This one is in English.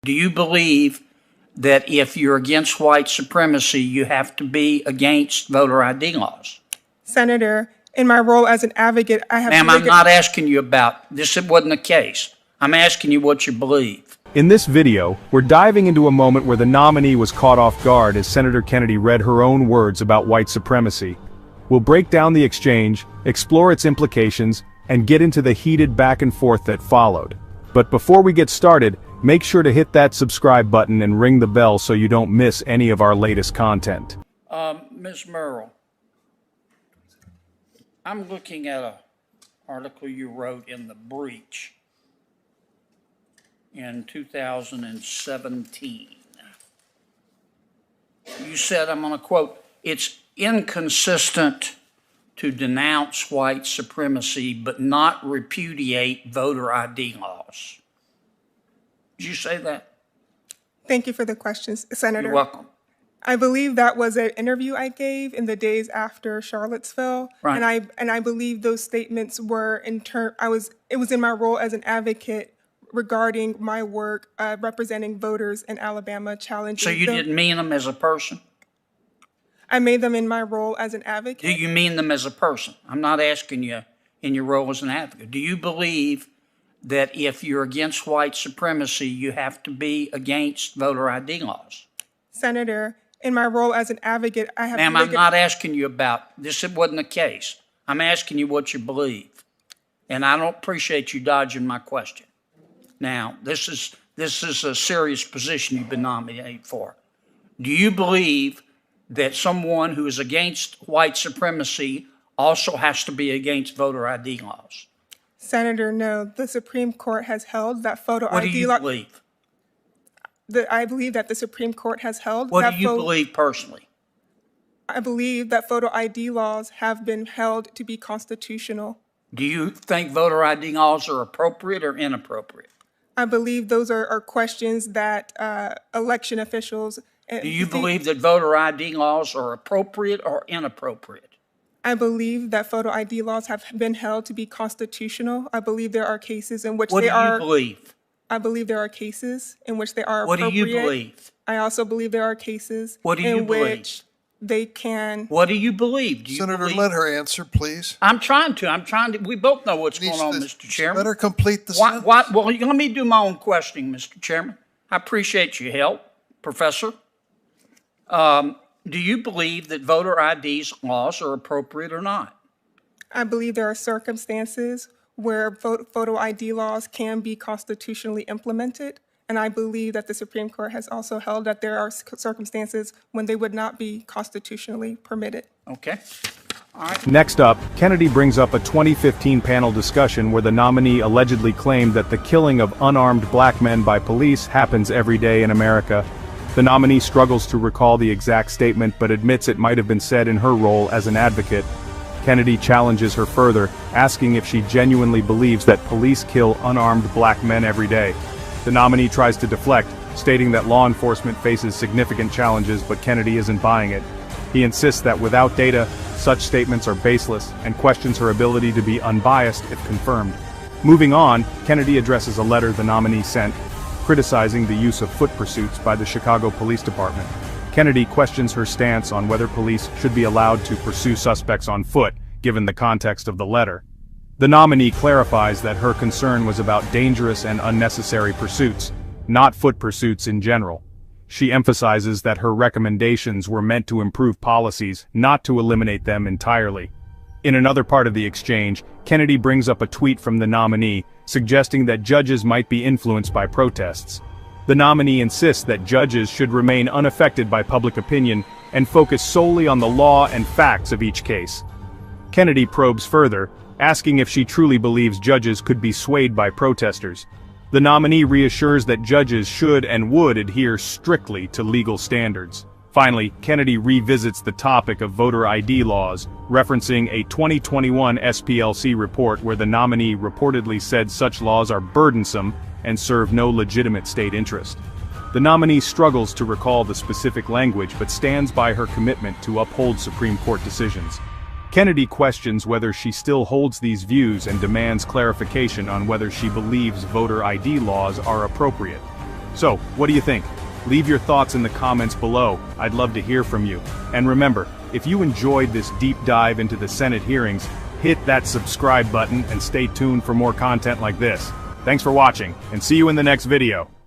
Do you believe that if you're against white supremacy, you have to be against voter ID laws? Senator, in my role as an advocate, I have... Ma'am, I'm not asking you about this. It wasn't the case. I'm asking you what you believe. In this video, we're diving into a moment where the nominee was caught off guard as Senator Kennedy read her own words about white supremacy. We'll break down the exchange, explore its implications, and get into the heated back and forth that followed. But before we get started, make sure to hit that subscribe button and ring the bell so you don't miss any of our latest content. Ms. Merrill, I'm looking at an article you wrote in The Breach in 2017. You said, I'm going to quote, "It's inconsistent to denounce white supremacy but not repudiate voter ID laws." Did you say that? Thank you for the questions, Senator. You're welcome. I believe that was an interview I gave in the days after Charlottesville, Right. and I believe those statements were it was in my role as an advocate regarding my work representing voters in Alabama challenging. So you didn't mean them as a person? I made them in my role as an advocate. Do you mean them as a person? I'm not asking you in your role as an advocate. Do you believe that if you're against white supremacy, you have to be against voter ID laws? Senator, in my role as an advocate, I have... Ma'am, I'm not asking you about this. It wasn't the case. I'm asking you what you believe. And I don't appreciate you dodging my question. Now, this is a serious position you've been nominated for. Do you believe that someone who is against white supremacy also has to be against voter ID laws? Senator, no. The Supreme Court has held that photo ID... What do you believe? I believe that the Supreme Court has held... What do you believe personally? I believe that photo ID laws have been held to be constitutional. Do you think voter ID laws are appropriate or inappropriate? I believe those are questions that election officials... Do you believe that voter ID laws are appropriate or inappropriate? I believe that photo ID laws have been held to be constitutional. I believe there are cases in which they are... What do you believe? I believe there are cases in which they are appropriate. What do you believe? I also believe there are cases in which they can... What do you believe? Senator, let her answer, please. I'm trying to. We both know what's going on, Mr. Chairman. Let her complete the sentence. Well, let me do my own questioning, Mr. Chairman. I appreciate your help, Professor. Do you believe that voter ID's laws are appropriate or not? I believe there are circumstances where photo ID laws can be constitutionally implemented, and I believe that the Supreme Court has also held that there are circumstances when they would not be constitutionally permitted. Okay. All right. Next up, Kennedy brings up a 2015 panel discussion where the nominee allegedly claimed that the killing of unarmed black men by police happens every day in America. The nominee struggles to recall the exact statement but admits it might have been said in her role as an advocate. Kennedy challenges her further, asking if she genuinely believes that police kill unarmed black men every day. The nominee tries to deflect, stating that law enforcement faces significant challenges but Kennedy isn't buying it. He insists that without data, such statements are baseless and questions her ability to be unbiased if confirmed. Moving on, Kennedy addresses a letter the nominee sent, criticizing the use of foot pursuits by the Chicago Police Department. Kennedy questions her stance on whether police should be allowed to pursue suspects on foot, given the context of the letter. The nominee clarifies that her concern was about dangerous and unnecessary pursuits, not foot pursuits in general. She emphasizes that her recommendations were meant to improve policies, not to eliminate them entirely. In another part of the exchange, Kennedy brings up a tweet from the nominee, suggesting that judges might be influenced by protests. The nominee insists that judges should remain unaffected by public opinion and focus solely on the law and facts of each case. Kennedy probes further, asking if she truly believes judges could be swayed by protesters. The nominee reassures that judges should and would adhere strictly to legal standards. Finally, Kennedy revisits the topic of voter ID laws, referencing a 2021 SPLC report where the nominee reportedly said such laws are burdensome and serve no legitimate state interest. The nominee struggles to recall the specific language but stands by her commitment to uphold Supreme Court decisions. Kennedy questions whether she still holds these views and demands clarification on whether she believes voter ID laws are appropriate. So, what do you think? Leave your thoughts in the comments below. I'd love to hear from you. And remember, if you enjoyed this deep dive into the Senate hearings, hit that subscribe button and stay tuned for more content like this. Thanks for watching, and see you in the next video.